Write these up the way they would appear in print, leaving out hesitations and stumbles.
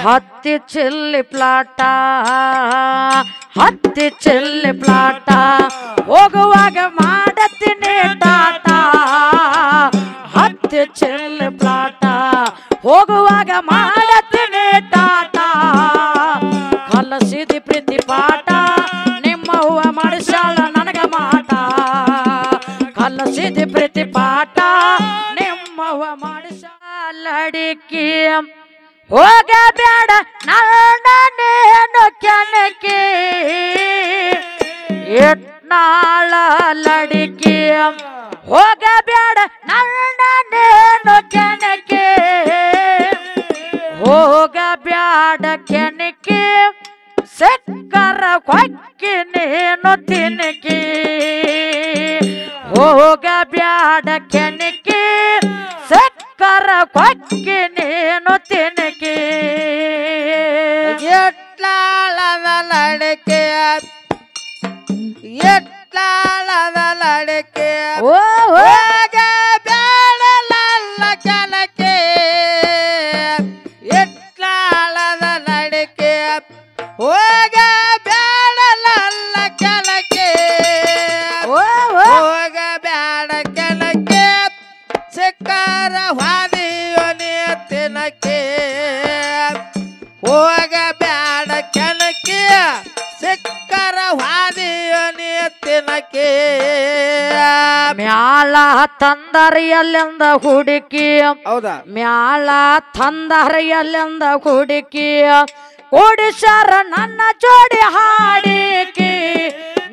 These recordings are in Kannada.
ಹತ್ತಿ ಚಿಲ್ಲಿ ಪ್ಲಾಟ ಹತ್ತಿ ಚಿಲ್ಲಿ ಪ್ಲಾಟ ಹೋಗುವಾಗ ಮಾಡತೀನಿ ಟಾಟ ಹತ್ತಿ ಚಿಲ್ಲಿ ಪ್ಲಾಟ ಹೋಗುವಾಗ ಮಾಡತೀನಿ ಟಾಟ ಕಲಸಿದಿ ಪ್ರೀತಿ ಪಾಠ ನಿಮ್ಮವ್ವ ಮಾಡಿಸಾಳ ನನಗ ಮಾಟ ಕಲಸಿದಿ ಪ್ರೀತಿ ಪಾಠ ನಿಮ್ಮವ್ವ ಮಾಡಿಸಾಳ ಅಡಿಕೆ ಹೋಗಬೇಡ ನಾನೇನು ಕೆಣಕಿ ಎಟ್ನಾಳ ಲಡಿಕೆ ಹೋಗಬೇಡ ನಾನೇನು ಕೆಣಕಿ ಹೋಗಬೇಡ ಕೆಣಕಿ ಸಕ್ಕರ ಕೊಕ್ಕಿ ನೀನು ತಿನ್ನಕಿ ಹೋಗಬೇಡ ಕೆಣಕಿ ಸಕ್ಕರ ಕೊಕ್ಕಿ ನೀನು ತಿನ್ನಕಿ ಎಟ್ಲಾಳದ ಲಡಿಕೆ ಎಟ್ಲಾಳದ ಲಡಿಕೆ ಹೋಗಬೇಡಲಲ್ಲ ಕೆಣಕಿ ಎಟ್ಲಾಳದ ಲಡಿಕೆ ಹೋಗಬೇಡಲಲ್ಲ ಕೆಣಕಿ ಹೋಗಬೇಡ ಕೆಣಕಿ ಸಿಕ್ಕರ ವಾದಿಯೋನಿ ತಿನ್ನಕಿ ಹೋಗಬೇಡ ಕೆಣಕಿ ಸಿಕ್ಕರ ವಾದಿಯೋನಿ ತಿನ್ನಕಿ ಮ್ಯಾಳ ತಂದರಿಯಲ್ಲಿಂದ ಹುಡುಕಿ ಹೌದಾ ಮ್ಯಾಳ ತಂದರಿಯಲ್ಲಿಂದ ಹುಡುಕಿ ಕೊಡಿಸರ ನನ್ನ ಜೋಡಿ ಹಾಡಿಕಿ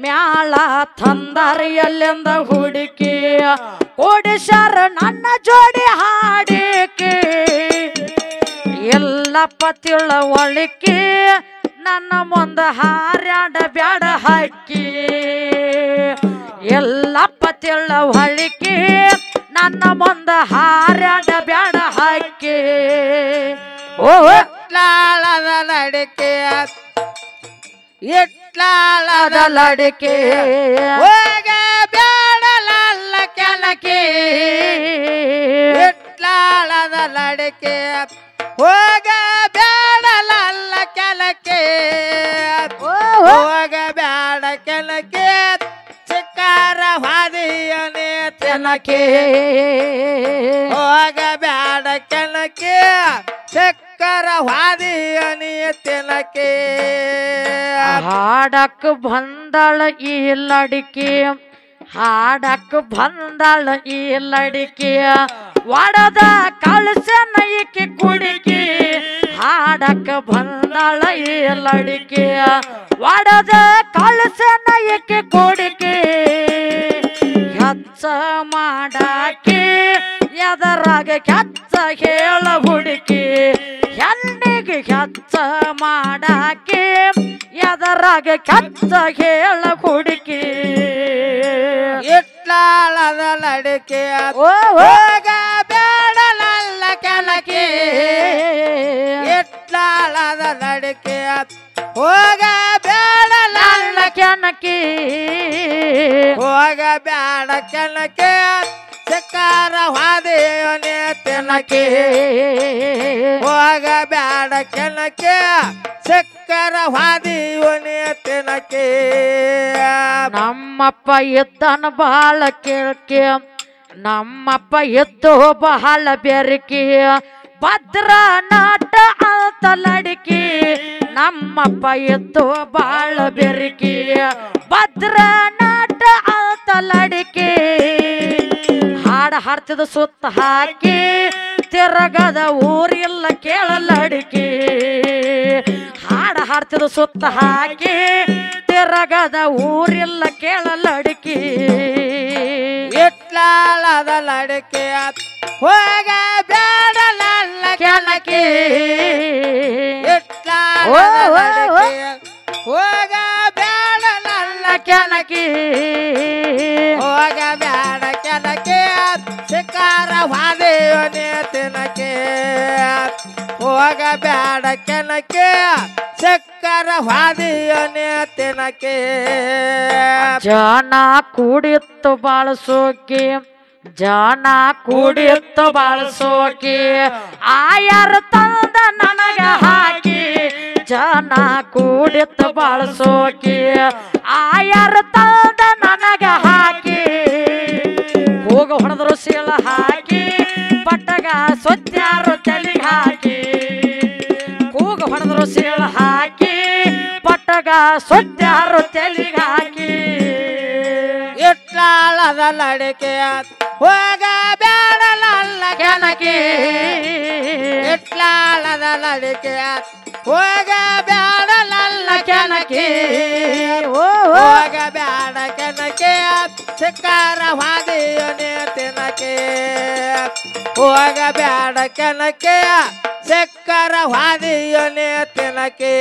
ಮ್ಯಾಳ ತಂದರಿಯಲ್ಲಿಂದ ಹುಡುಕಿ ಕೊಡಿಸರ ನನ್ನ ಜೋಡಿ ಹಾಡಿಕಿ ಎಲ್ಲಪ್ಪ ತಿಳುವಳಿಕೆ ನನ್ನ ಮುಂದ ಹಾರ್ಯಾಡ ಬ್ಯಾಡ ಹಾಕಿ ಎಲ್ಲಪ್ಪ ತಿಳುವಳಿಕೆ ನನ್ನ ಮುಂದ ಹಾರ್ಯಾಡ ಬ್ಯಾಡ ಹಾಕಿ ಎಟ್ಲಾಳದ ಲಡಿಕೆ ಎಟ್ಲಾಳದ ಲಡಿಕೆ ಹೋಗಬೇಡಲಲ್ಲ ಕೆಣಕಿ ಎಟ್ಲಾಳದ ಲಡಿಕೆ ಹೋಗಬೇಡಲಲ್ಲ ಕೆಣಕಿ ಹೋಗಬೇಡ ಕೆಣಕಿ ಸಿಕ್ಕಾರ ವಾದಿಯೋನಿ ತಿನ್ನಕಿ ಹೋಗಬೇಡ ಕೆಣಕಿ ಸಿಕ್ಕರ ವಾದಿಯೋನಿ ತಿನ್ನಕಿ ಹಾಡಕ್ ಬಂದಳ ಈ ಲಡಿಕೆ ಹಾಡಕ್ ಬಂದಳ ಈ ಲಡಿಕೆ ಒಡದ ಕಳಸನ ಈಕೆ ಕುಡಿಕಿ ಹಾಡಕ್ ಬಂದಳ ಈ ಲಡಿಕೆ ಒಡದ ಕಳಸನ ಈಕೆ ಕುಡಿಕಿ ಹೆಚ್ಚ ಮಾಡಾಕಿ ಎದರಾಗ ಕೆಚ್ಚ ಹೇಳ ಹುಡುಕಿ ಹೆಣ್ಣಿಗೆ ಹೆಚ್ಚ ಮಾಡಾಕಿ ಎದರಾಗ ಕೆಚ್ಚ ಹೇಳ ಹುಡುಕಿ ಎಟ್ಲಾಳದ ಲಡಿಕೆ ಹೋಗಬೇಡಲಲ್ಲ ಕೆಣಕಿ ಎಟ್ಲಾಳದ ಲಡಿಕೆ ಹೋಗಬೇಡಲಲ್ಲ ಕೆಣಕಿ ಹೋಗಬೇಡ ಕೆಣಕಿ ಸಿಕ್ಕಾರ ವಾದಿಯೋನಿ ತಿನ್ನಕಿ ಹೋಗಬೇಡ ಕೆಣಕಿ ಸಿಕ್ಕರ ವಾದಿಯೋನಿ ತಿನ್ನಕಿ ನಮ್ಮಪ್ಪ ಇದ್ದನ ಬಾಳ ಕೇಳ್ಕೆ ನಮ್ಮಪ್ಪ ಇದ್ದು ಬಹಳ ಬೆರಕಿ ಭದ್ರ ನಾಟ ಅಂತ ಲಡಿಕಿ ನಮ್ಮಪ್ಪ ಇದ್ದು ಬಾಳ ಬೆರಕಿ ಭದ್ರ ನಾಟ ಅಂತ ಲಡಿಕಿ ಹಾಡ ಹಾಡ್ತಿದ ಸುತ್ತ ಹಾಕಿ ತಿರಗದ ಊರಿಲ್ಲ ಕೇಳಲಡಿಕೆ ಹಾಡ ಹಾಡ್ತಿದ ಸುತ್ತ ಹಾಕಿ ತಿರಗದ ಊರಿಲ್ಲ ಕೇಳಲಡಿಕೆ ಎಟ್ಲಾಳದ ಲಡಿಕೆ ಹೋಗಬೇಡಲಲ್ಲ ಕೆಣಕಿ ಎಟ್ಲಾಳದ ಲಡಿಕೆ ಹೋಗಬೇಡಲಲ್ಲ ಕೆಣಕಿ ಹೋಗಬೇಡ ಕೆಣಕಿ ಸಿಕ್ಕಾರ ವಾದಿಯೋನಿ ತಿನ್ನಕಿ ಹೋಗಬೇಡ ಕೆಣಕಿ ಸಿಕ್ಕರ ವಾದಿಯೋನಿ ತಿನ್ನಕಿ ಜನ ಕೂಡಿತ್ತು ಬಾಳಸೋಕೆ ಜನ ಕೂಡಿತ್ತು ಬಾಳಸೋಕೆ ಆಯರ್ ತಂದ ನನಗ ಹಾಕಿ ಜನ ಕೂಡಿತ್ತು ಬಳಸೋಕಿ ಆಯಾರ ತಂದ ನನಗ ಹಾಕಿ ಕೂಗ ಹೊಡೆದ್ರು ಸೀಳ ಹಾಕಿ ಪಟ್ಟಗ ಸೊತ್ಯಾರು ತಲೆಗೆ ಹಾಕಿ ಕೂಗ ಹೊಡೆದ್ರು ಸೀಳ ಹಾಕಿ ಪಟ್ಟಗ ಸೊತ್ಯಾರು ತಲೆಗೆ ಹಾಕಿ ಇಟ್ಲಾಳದ ಲಡಿಕೆ ಹೋಗ ಬ್ಯಾಡಲಲ್ಲ ಕೆನಕಿ ಇಟ್ಲಾಳದ ಲಡಿಕೆ ಹೋಗ ಬ್ಯಾಡಲಲ್ಲ ಕೆನಕಿ ಹೋಗ ಬ್ಯಾಡ ಕೆನಕೆ ಸಿಕ್ಕಾರ ಹಾದಿಯನೆ ತಿನಕೆ ಹೋಗ ಬ್ಯಾಡ ಕೆನಕೆ ಸಿಕ್ಕಾರ ಹಾದಿಯನೆ ತಿನಕೆ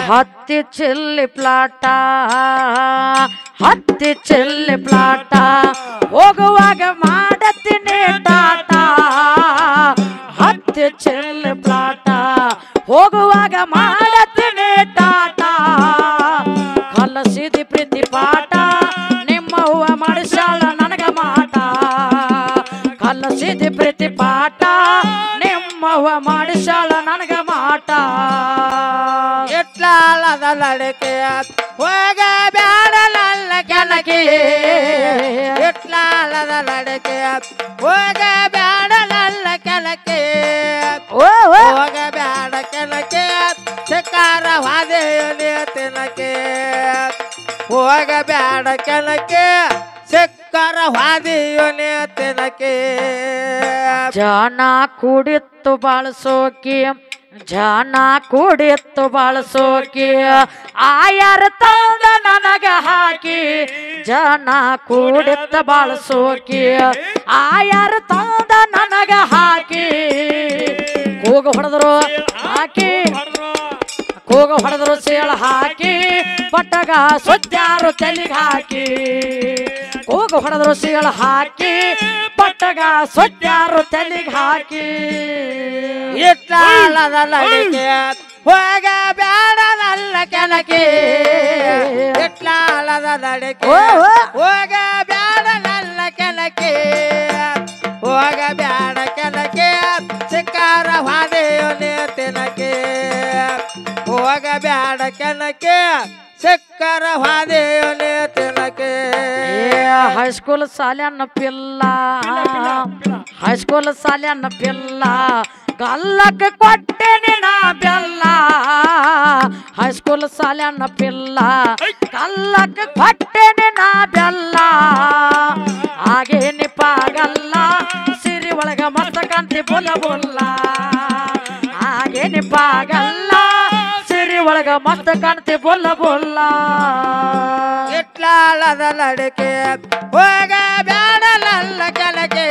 ಹತ್ತಿ ಚಿಲ್ಲಿ ಪ್ಲಾಟ ಹತ್ತಿ ಚಿಲ್ಲಿ ಪ್ಲಾಟ ಹೋಗುವಾಗ ಮಾಡತ್ತೀನಿ ಟಾಟ ಹತ್ತಿ ಚಿಲ್ಲಿ ಪ್ಲಾಟ ಹೋಗುವಾಗ ಮಾಡತ್ತೀನಿ ಟಾಟ ಕಲಸಿದಿ ಪ್ರೀತಿ ಪಾಠ ನಿಮ್ಮವ್ವ ಮಾಡಿಸಾಳ ನನಗ ಮಾಟ ಕಲಸಿದಿ ಪ್ರೀತಿ ಪಾಠ ನಿಮ್ಮವ್ವ ಮಾಡಿಸಾಳ ನನಗ ಮಾಟ ಇಟ್ಲಾಳದ ಲಡಿಕೆ ಹೋಗ ಬ್ಯಾಡಲಲ್ಲ ಕೆನಕಿ ಇಟ್ಲಾಳದ ಲಡಿಕೆ ಹೋಗ ಬ್ಯಾಡಲಲ್ಲ ಕೆನಕಿ ಹೋಗ ಬ್ಯಾಡ ಕೆನಕೆ ಸಿಕ್ಕಾರ ಹಾದಿಯನೆ ತಿನಕೆ ಹೋಗ ಬ್ಯಾಡ ಕೆನಕೆ ಸಿಕ್ಕಾರ ಹಾದಿಯನೆ ತಿನಕೆ ಜನ ಕೂಡಿತ್ತು ಬಳಸೋಕಿ ಜನ ಕೂಡಿತ್ತು ಬಳಸೋಕಿ ಆಯಾರ ತಂದ ನನಗ ಹಾಕಿ ಜನ ಕೂಡಿತ್ತು ಬಳಸೋಕಿ ಆಯಾರ ತಂದ ನನಗ ಹಾಕಿ ಕೂಗ ಹೊಡೆದ್ರು ಹಾಕಿ ಕೂಗ ಹೊಡೆದ್ರು ಸೇಳ ಹಾಕಿ ಪಟ್ಟಗ ಸೊತ್ಯಾರು ತಲೆಗೆ ಹಾಕಿ ಕೂಗ ಹೊಡೆದ್ರು ಸೇಳ ಹಾಕಿ ಪಟ್ಟಗ ಸೊತ್ಯಾರು ತಲೆಗೆ ಹಾಕಿ ಇಟ್ಲಾಳದ ಲಡಿಕೆ ಹೋಗ ಬ್ಯಾಡಲಲ್ಲ ಕೆನಕಿ ಇಟ್ಲಾಳದ ಲಡಿಕೆ ಹೋಗ ಬ್ಯಾಡಲಲ್ಲ ಕೆನಕಿ ಹೋಗ ಬ್ಯಾಡ ಕೆನಕೆ ಸಿಕ್ಕಾರ ಹಾದಿಯನೆ ತಿನಕೆ ಹೋಗ ಬ್ಯಾಡ ಕೆನಕೆ ಸಿಕ್ಕಾರ ಹಾದಿಯನೆ ತಿನಕೆ ಹೈಸ್ಕೂಲ್ ಸಾಲ್ಯನ್ನ ಪಿಲ್ಲ ಹೈಸ್ಕೂಲ್ ಸಾಲ್ಯನ್ನ ಪಿಲ್ಲ ಗಲ್ಲಕ್ಕೆ ಕೊಟ್ಟೆನಿ ನಾ ಬೆಲ್ಲ ಹೈಸ್ಕೂಲ್ ಸಾಲ್ಯನ್ನ ಪಿಲ್ಲ ಗಲ್ಲಕ್ಕೆ ಕೊಟ್ಟೆನಿ ನಾ ಬೆಲ್ಲ ಹಾಗೇನಿ ಪಾಗಲ್ಲ ಸಿರಿ ಒಳಗ ಮಸ್ತ ಕಾಂತಿ ಬುಲ್ಲ ಬುಲ್ಲ ಹಾಗೇನಿ ಪಾಗಲ್ಲ ಸಿರಿ ಒಳಗ ಮಸ್ತ ಕಾಂತಿ ಬುಲ್ಲ ಬುಲ್ಲ ಇಟ್ಲಾಳದ ಲಡಿಕೆ ಹೋಗ ಬ್ಯಾಡಲಲ್ಲ ಕೆನಕೆ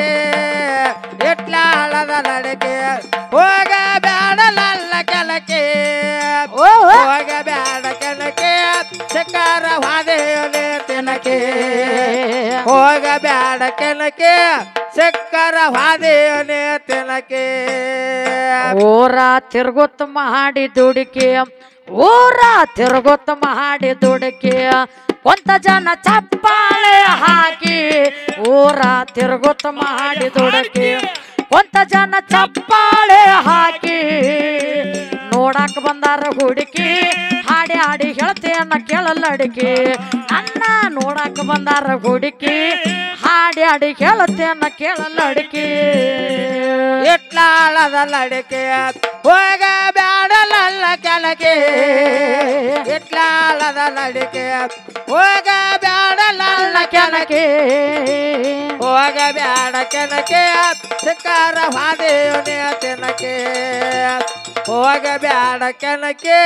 ಇಟ್ಲಾಳದ ಲಡಿಕೆ ಹೋಗ ಬ್ಯಾಡಲಲ್ಲ ಕೆನಕೆ ಹೋಗ ಬ್ಯಾಡ ಕೆನಕೆ ಸಿಕ್ಕಾರ ಹಾದಿಯನೆ ತಿನಕೆ ಹೋಗ ಬ್ಯಾಡ ಕೆನಕೆ ಸಿಕ್ಕಾರ ಹಾದಿಯನೆ ತಿನಕೆ ಊರ ತಿರುಗುತ್ತ ಮಾಡಿ ದುಡುಕಿ ಊರ ತಿರುಗುತ್ತ ಮಾಡಿ ದುಡುಕಿ ಕೊಂತ ಜನ ಚಪ್ಪಾಳೆ ಹಾಕಿ ಊರ ತಿರುಗುತ್ತ ಮಾಡಿ ದುಡುಕಿ ಕೊಂತ ಜನ ಚಪ್ಪಾಳೆ ಹಾಕಿ ನೋಡಾಕ ಬಂದಾರ ಹುಡುಕಿ ಹಾಡಿ ಹಾಡಿ ಹೇಳ್ತೇನ ಕೇಳಲ್ಲಡಿಕೆ ನನ್ನ ನೋಡಾಕ ಬಂದಾರ ಹುಡುಕಿ ಹಾಡಿ ಹಾಡಿ ಹೇಳ್ತೇನ ಕೇಳಲ್ಲಡಿಕೆ ಇಟ್ಲಾಳದ ಲಡಿಕೆ ಹೋಗ ಬ್ಯಾಡಲಲ್ಲ ಕೆನಕೆ ಇಟ್ಲಾಳದ ಲಡಿಕೆ ಹೋಗ ಬ್ಯಾಡಲಲ್ಲ ಕೆನಕೆ ಹೋಗ ಬ್ಯಾಡ ಕೆನಕೆ ಸಿಕ್ಕಾರ ಹಾದಿಯನೆ ತಿನಕೆ ಹೋಗ ಬ್ಯಾಡ ಕೆನಕೆ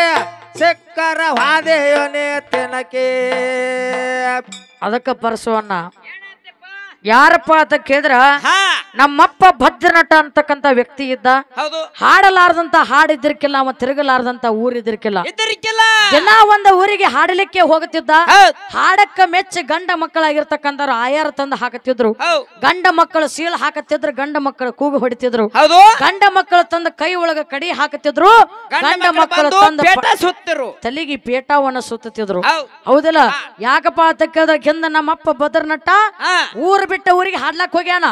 ಸಿಕ್ಕಾರ ಹಾದಿಯನೆ ತಿನಕೆ ಅದಕ್ಕ ಪರಸವನ್ನ ಯಾರಪ್ಪ ಅಂತ ಕೇಳಿದ್ರ ನಮ್ಮಪ್ಪ ಭದ್ರನಟ ಅಂತಕ್ಕಂತ ವ್ಯಕ್ತಿ ಇದ್ದ. ಹೌದು. ಹಾಡಲಾರ್ದಂತ ಹಾಡಿದ್ರಕ್ಕಿಲ್ಲ, ಅವ ತಿರುಗಲಾರ್ದಂತ ಊರಿದ್ರಕ್ಕಿಲ್ಲ. ದಿನ ಒಂದ ಊರಿಗೆ ಹಾಡಲಿಕ್ಕೆ ಹೋಗುತ್ತಿದ್ದ. ಹಾಡಕ್ಕ ಮೆಚ್ಚಿ ಗಂಡ ಮಕ್ಕಳಾಗಿರ್ತಕ್ಕಂಥವ್ರು ಆಯಾರ ತಂದು ಹಾಕತ್ತಿದ್ರು. ಗಂಡ ಮಕ್ಕಳು ಸೀಳು ಹಾಕತ್ತಿದ್ರು, ಗಂಡ ಮಕ್ಕಳು ಕೂಗು ಹೊಡಿತಿದ್ರು. ಗಂಡ ಮಕ್ಕಳು ತಂದ ಕೈ ಒಳಗ ಕಡಿ ಹಾಕತ್ತಿದ್ರು, ಗಂಡ ಮಕ್ಕಳು ತಂದ ತಲೆಗೆ ಪೇಟವನ್ನ ಸುತ್ತಿದ್ರು. ಹೌದಿಲ್ಲ? ಯಾಕಪ್ಪ ಅಂತ ಕೇಳಿದ್ರೆ ಹಿಂದ ನಮ್ಮಪ್ಪ ಭದ್ರನಟ ಊರ್ ಬಿಟ್ಟ ಊರಿಗೆ ಹಾಡ್ಲಾಕ್ ಹೋಗ್ಯಾನ.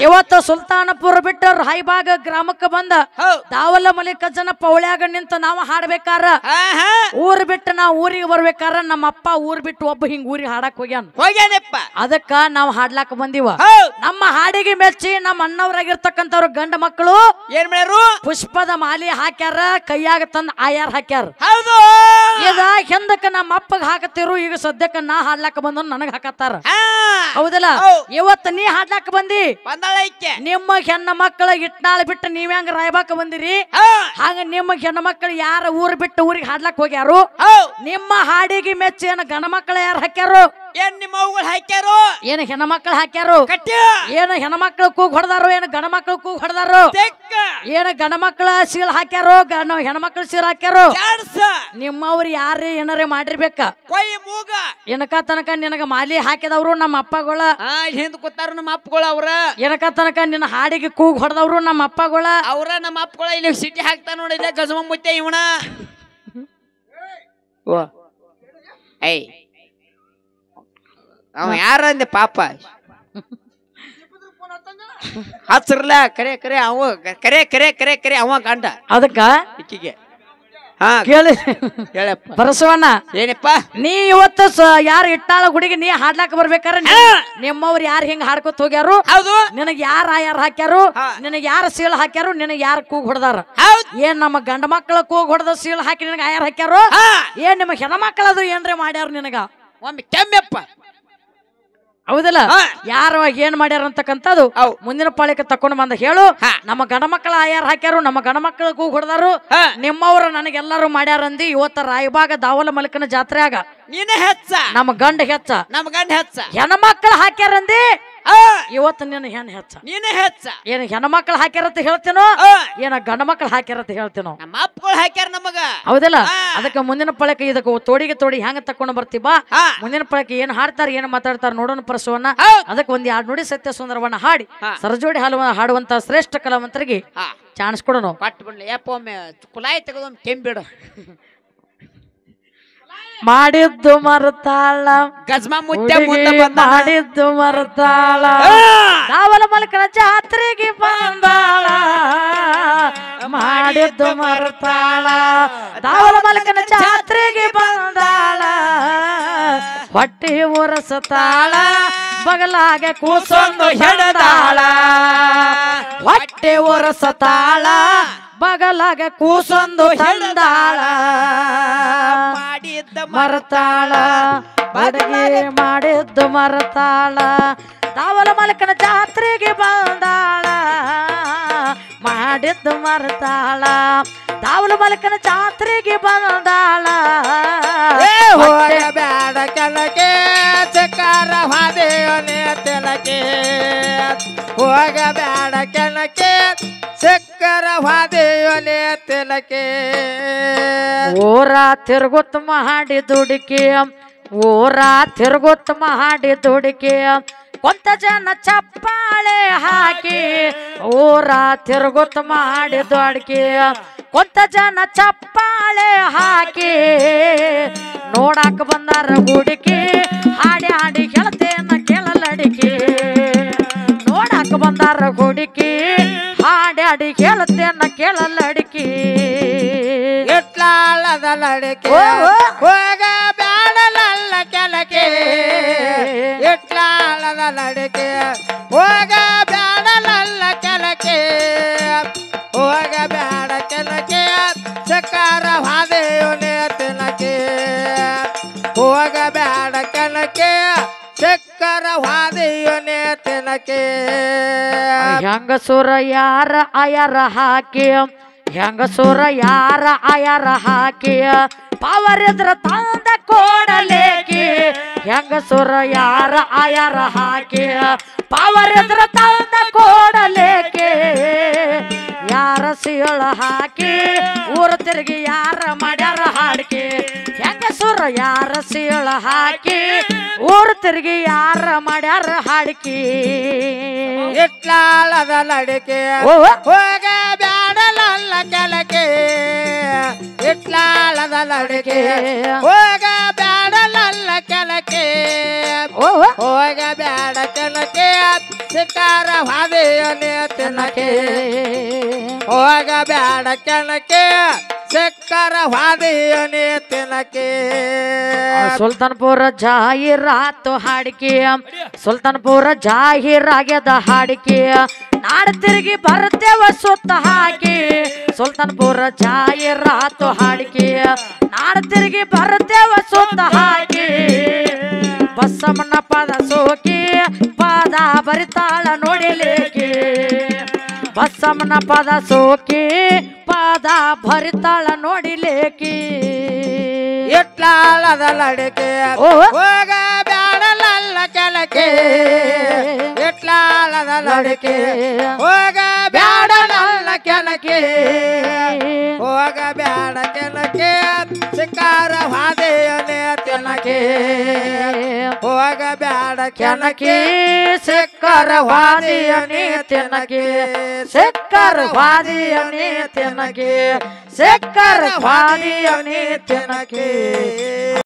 ಇವತ್ತು ಸುಲ್ತಾನಪುರ ಬಿಟ್ಟು ರಾಯಬಾಗ ಗ್ರಾಮಕ್ಕೆ ಬಂದ ದಾವಲ ಮಲ್ಲಿಕಾರ್ಜುನ ಪೌಳ್ಯಾಗ ನಿಂತ ನಾವು ಹಾಡ್ಬೇಕಾರ ಊರ್ ಬಿಟ್ಟು ನಾವು ಊರಿಗೆ ಬರ್ಬೇಕಾರ ನಮ್ಮ ಅಪ್ಪ ಊರ್ ಬಿಟ್ಟು ಒಬ್ಬ ಹಿಂಗ್ ಊರಿಗೆ ಹಾಡಕ್ ಹೋಗ್ಯಾನಪ್ಪ. ಅದಕ್ಕ ನಾವು ಹಾಡ್ಲಾಕ ಬಂದಿವ. ನಮ್ಮ ಹಾಡಿಗೆ ಮೆಚ್ಚಿ ನಮ್ಮ ಅಣ್ಣವ್ರಾಗಿರ್ತಕ್ಕಂಥವ್ರು ಗಂಡ ಮಕ್ಕಳು ಏನ್ ಮಾಡ್ಯಾರು? ಪುಷ್ಪದ ಮಾಲಿ ಹಾಕ್ಯಾರ, ಕೈಯಾಗ ತಂದ ಆಯಾರ ಹಾಕ್ಯಾರ. ಹೌದು. ಈಗ ಹಿಂದಕ್ಕ ನಮ್ಮ ಅಪ್ಪಗ ಹಾಕತಿರು, ಈಗ ಸದ್ಯಕ್ಕ ನಾ ಹಾಡ್ಲಾಕ ಬಂದ ನನಗ ಹಾಕತ್ತಾರ. ಹೌದಲ್ಲ? ಇವತ್ತು ನೀ ಹಾಡ್ಲಾಕ ಬಂದಿ, ನಿಮ್ಮ ಹೆಣ್ಣ ಮಕ್ಕಳ ಇಟ್ನಾಳ ಬಿಟ್ಟು ನೀವ್ ಹೆಂಗ ರಾಯಬಾಕ ಬಂದಿರಿ ಹಾಗ ನಿಮ್ಮ ಹೆಣ್ಣ ಮಕ್ಕಳು ಯಾರ ಊರ್ ಬಿಟ್ಟು ಊರಿಗೆ ಹಾಡ್ಲಾಕ್ ಹೋಗ್ಯಾರು. ನಿಮ್ಮ ಹಾಡಿಗೆ ಮೆಚ್ಚಿ ಏನ ಗಣ ಮಕ್ಕಳ ಯಾರು ಹಾಕ್ಯಾರು? ಏನ್ ನಿಮ್ಮ ಅವುಗಳು ಹಾಕ್ಯಾರು? ಏನ ಹೆಣ್ಣ ಮಕ್ಕಳು ಹಾಕ್ಯಾರು? ಏನ ಹೆಣ್ಣ ಮಕ್ಕಳು ಕೂಗ್ ಹೊಡೆದಾರು? ಏನ ಗಣ ಮಕ್ಕಳು ಕೂಗ್ ಹೊಡೆದಾರು? ಏನ ಗಣ ಮಕ್ಕಳ ಸೀಲ್ ಹಾಕ್ಯಾರೋ ಹೆಣ್ಣ ಮಕ್ಕಳು ಸೀಲ್ ಹಾಕ್ಯಾರೋ? ನಿಮ್ಮವ್ರು ಯಾರೇ ಏನಾರೇ ಮಾಡಿರ್ಬೇಕ. ಏನಕ ತನಕ ನಿನಗ ಮಾಲಿ ಹಾಕಿದವ್ರು ನಮ್ಮ ಅಪ್ಪಗಳ ಹಿಂದ್ ಕೂತಾರ ನಮ್ಮ ಅಪ್ಪಗಳು. ಅವ್ರ ಏನಕ ತನಕ ನಿನ್ನ ಹಾಡಿಗೆ ಕೂಗ್ ಹೊಡೆದವ್ರು ನಮ್ಮ ಅಪ್ಪಗಳ. ಅವ್ರ ನಮ್ಮ ಅಪ್ಪಗಳ ಇಲ್ಲಿ ಸಿಟಿ ಹಾಕ್ತಾ ನೋಡಿಲ್ಲ ಗಜಮ ಮುತ್ತೆ ಇವನ. ಐ ಅವ ಯಾರ ಅಂದೆ ಪಾಪ ಹಚ್ರಲ್ಲ ಕರೆ ಕರೆ ಅವ ಕರೆ ಕರೆ ಕರೆ ಕರೆ ಅವ ಗಂಡ. ಅದಕ್ಕ ಇಕ್ಕಿಗೆ ಕೇಳಿ ಹೇಳಪ್ಪ ಬರಸವಣ್ಣ, ಏನಪ್ಪ ನೀ ಇವತ್ತು ಯಾರು ಇಟ್ಟಾಳ ಗುಡಿಗೆ ನೀ ಹಾಡ್ಲಾಕ ಬರ್ಬೇಕಾರ ನಿಮ್ಮವ್ರು ಯಾರು ಹಿಂಗ ಹಾಡ್ಕೊತ ಹೋಗ್ಯಾರು? ಹೌದು. ನಿನಗ್ ಯಾರ ಆಯಾರ ಹಾಕ್ಯಾರು? ನಿನಗ್ ಯಾರ ಸೀಲ್ ಹಾಕ್ಯಾರು? ನಿನಗ್ ಯಾರ ಕೂಗ್ ಹೊಡೆದಾರ? ಏನ್ ನಮ್ಮ ಗಂಡ ಮಕ್ಕಳ ಕೂಗ್ ಹೊಡೆದ ಸೀಲ್ ಹಾಕಿ ನಿನಗ ಆಯಾರ ಹಾಕ್ಯಾರು? ಏನ್ ನಿಮ್ಮ ಹೆಣ ಮಕ್ಕಳದು ಏನ್ರೆ ಮಾಡ್ಯಾರ ನಿನಗ? ಒಮ್ಮೆ ಕೆಮ್ಮೆಪ್ಪ. ಹೌದಲ್ಲ? ಯಾರ ಏನ್ ಮಾಡ್ಯಾರ ಅಂತಕ್ಕಂಥದ್ದು ಮುಂದಿನ ಪಾಳಿಕೆ ತಕೊಂಡ್ ಬಂದ ಹೇಳು. ನಮ್ಮ ಗಂಡ ಮಕ್ಕಳ ಆಯಾರ ಹಾಕ್ಯಾರು, ನಮ್ಮ ಗಂಡ ಮಕ್ಕಳ ಕೂಗ್ ಹೊಡೆದಾರು, ನಿಮ್ಮವ್ರು ನನಗೆಲ್ಲರೂ ಮಾಡ್ಯಾರಂದಿ. ಇವತ್ತ ರಾಯಬಾಗ ದಾವಲ ಮಲಿಕನ ಜಾತ್ರೆಯಾಗ ನೀನೇ ಹೆಚ್ಚ, ನಮ್ಮ ಗಂಡ ಹೆಚ್ಚ, ನಮ್ಮ ಗಂಡ ಹೆಚ್ಚ, ಹೆಣ ಮಕ್ಕಳು ಹಾಕ್ಯಾರಂದಿ. ಇವತ್ತು ನಿನ್ನ ಹೆಣ್ ಹೆಚ್ಚ, ನೀನೇ ಹೆಚ್ಚ. ಏನ್ ಹೆಣ ಮಕ್ಕಳು ಹಾಕ್ಯಾರಂತ ಹೇಳ್ತೇನೋ, ಏನ ಗಂಡ ಮಕ್ಕಳು ಹಾಕ್ಯಾರಂತ ಹೇಳ್ತೇನೋ? ನಮ್ಮ ಅಪ್ಪಗಳು ಹಾಕ್ಯಾರ ನಮಗ. ಹೌದಲ್ಲ? ಅದಕ್ಕೆ ಮುಂದಿನ ಪಳಕೆ ಇದಕ್ಕೆ ತೋಡಿಗೆ ತೋಡಿ ಹೆಂಗ ತಕೊಂಡ್ ಬರ್ತೀಬಾ. ಮುಂದಿನ ಪಳಕೆ ಏನ್ ಹಾಡ್ತಾರ ಏನ್ ಮಾತಾಡ್ತಾರ ನೋಡೋಣ ಪರಸವನ್ನ. ಅದಕ್ಕೆ ಒಂದ್ 2 ನುಡಿ ಸತ್ಯ ಸುಂದರವನ್ನ ಹಾಡಿ ಸರಜೋಡಿ ಹಾಡುವಂತ ಶ್ರೇಷ್ಠ ಕಲಾವಂತರಿಗೆ ಚಾನ್ಸ್ ಕೊಡೋಣ. ಪಟ್ ಬಿಡ್ಲಿ ಯಪ್ಪ, ಒಮ್ಮೆ ಕುಲಾಯಿ ತೆಗೆದೊಮ್ಮೆ ಕೆಂಬಿಡು. ಮಾಡಿದ್ದು ಮರತಾಳ ಗಜ್ಮಾ ಮುತ್ತೆ ಮುಂದೆ ಬಂದ. ಮಾಡಿದ್ದು ಮರತಾಳ ದಾವಲ ಮಲಕನ ಜಾತ್ರೆಗೆ ಬಂದಾಳ. ಮಾಡಿದ್ದು ಮರತಾಳ ದಾವಲ ಮಲಕನ ಜಾತ್ರೆಗೆ ಬಂದಾಳ. ಹೊಟ್ಟಿ ಉರಸತಾಳ ಬಗಲಾಗ ಕೂಸೊಂದು ಹೆಡದಾಳ. ಹೊಟ್ಟೆ ಉರಸತಾಳ ಬಗಲಾಗ ಕೂಸೊಂದು ತಂದಾಳ. ಮಾಡಿದ್ದ ಮರತಾಳ ಬಡಗಿ ಮಾಡಿದ್ದು ಮರತಾಳ ದಾವಲ ಮಲಕನ ಜಾತ್ರೆಗೆ ಬಂದಾಳ. ಮಾಡಿದ್ದು ಮರತಾಳ ದಾವಲ ಮಲಕನ ಜಾತ್ರೆಗೆ ಬಂದಾಳ. ಬ್ಯಾಡ ಕೆಳಗೆ ಚಕಾರ ಹಾದೇವನೇ ತೆಲಕೆ. ಹೋಗ ಬ್ಯಾಡ ಕೆಳಗೆ ಚಕ್ಕರ ಹಾದೇವನೇ ತೆಲಕೆ. ಊರ ತಿರುಗುತ್ತ ಮಾಡಿ ದುಡುಕಿ, ಊರ ತಿರುಗುತ್ತ ಮಾಡಿ ದುಡುಕಿ, ಕೊಂತ ಜನ ಚಪ್ಪಾಳೆ ಹಾಕಿ. ಊರ ತಿರುಗುತ್ತ ಮಾಡಿ ದುಡುಕಿ, ಕೊಂತ ಜನ ಚಪ್ಪಾಳೆ ಹಾಕಿ. ನೋಡಾಕ ಬಂದಾರ ಗುಡಿಕಿ, ಹಾಡಿ ಹಾಡಿ ಹೇಳ್ತೇನ ಕೇಳಲಡಿಕಿ. ನೋಡಾಕ ಬಂದಾರ ಗುಡಿಕಿ, ಹಾಡಿ ಹಾಡಿ ಹೇಳ್ತೇನ ಕೇಳಲಡಿಕಿ. ಇಟ್ಲಾಳದ ಲಡಿಕೆ ಹೋಗ ಬ್ಯಾಡಲಲ್ಲ ಕೆಲಕೆ. ಇಟ್ಲಾಳದ ಲಡಿಕೆ ಹೋಗ ಬ್ಯಾಡಲಲ್ಲ ಕೆಲಕೆ. ಹೋಗ ಬ್ಯಾಡ ಕೆಲಕೆ ಚಕಾರ ಹಾದೇವನೇ ತಿನಕೆ. ಹೋಗ ಬ್ಯಾಡ ಕೆಲಕೆ ಚಕ್ಕರ ಹಾದೇವನೇ ತಿನಕೆ. ಹೆಂಗಸುರ ಯಾರ ಆಯಾರ ಹಾಕಿ, ಹೆಂಗಸುರ ಯಾರ ಆಯಾರ ಹಾಕಿ, ಪವರ್ ಎದ್ರ ತಂದ ಕೊಡಲೇಕಿ. ಹೆಂಗಸುರ ಯಾರ ಆಯಾರ ಹಾಕಿ, ಪವರ್ ಎದ್ರ ತಂದ ಕೊಡಲೇಕಿ. ಯಾರ ಸೀಳ ಹಾಕಿ ಊರ ತಿರುಗಿ ಯಾರ ಮಾಡ್ಯಾರ ಹಾಡ್ಕಿ. ಹೆಂಗಸುರ ಯಾರ ಸೀಳ ಹಾಕಿ ಊರ ತಿರುಗಿ ಯಾರ ಮಾಡ್ಯಾರ ಹಾಡ್ಕಿ. ಇಟ್ಲಾಳದ ಲಡಿಕೆ ಹೋಗ ಬ್ಯಾಡಲಲ್ಲ ಕೆಲಕೆ. ಇಟ್ಲಾಳದ ಲಡಿಕೆ ಹೋಗ ಬ್ಯಾಡಲಲ್ಲ ಕೆಲಕೆ. ಹೋಗ ಬ್ಯಾಡ ಕೆಲಕೆ ಶಿಕಾರ ಹಾದಿಯನೇ ತಿನ್ನಕೆ ಹೋಗ ಬ್ಯಾಡ ಕೆಣಕೆ ಶಿಕಾರ ಹಾದಿಯನೇ ತಿನ್ನಕೆ ಸುಲ್ತಾನ್ಪುರ ಜಾಹೀರಾತು ಹಾಡಿಕೆ ಸುಲ್ತಾನ್ಪುರ ಜಾಹೀರಾಗ್ಯದ ಹಾಡಿಕೆ ನಾಡ ತಿರುಗಿ ಬರ್ತೇವ ಸುತ್ತ ಹಾಕಿ ಸುಲ್ತಾನ್ಪುರ ಜಾಹೀರಾತು ಹಾಡಿಕೆ ನಾಡ ತಿರುಗಿ ಬರ್ತೇವ ಸುತ್ತ ಹಾಕಿ ಬಸಮ್ಮನ ಪದ ಸೋಕಿ ಪಾದ ಬರಿತಾಳ ನೋಡಿಲೇಕಿ ಬಸಮ್ಮನ ಪದ ಸೋಕಿ ಪಾದ ಭರಿತಾಳ ನೋಡಿಲೇಕಿ ಇಟ್ಲಾಳದ ಲಡಿಕೆ ಹೋಗ ಬ್ಯಾಡಲಲ್ಲ ಕೆಲಕೆ ಇಟ್ಲಾಳದ ಲಡಿಕೆ ಹೋಗ ಬ್ಯಾಡಲಲ್ಲ ಕೆಲಕೆ ಹೋಗ ಬ್ಯಾಡ ಕೆಲಕೆ ಶಿಕಾರ ಹಾದಿಯನೇ ತಿನ್ನಕೆ ಹೋಗ ಬ್ಯಾಡ ಕೆಣಕೆ ಸಿಕ್ಕರ ವಾದಿಯನೇ ತಿನ್ನಕೆ ಸಿಕ್ಕರ ವಾದಿಯನೇ ತಿನ್ನಕೆ ಸಿಕ್ಕರ ವಾದಿಯನೇ ತಿನ್ನಕೆ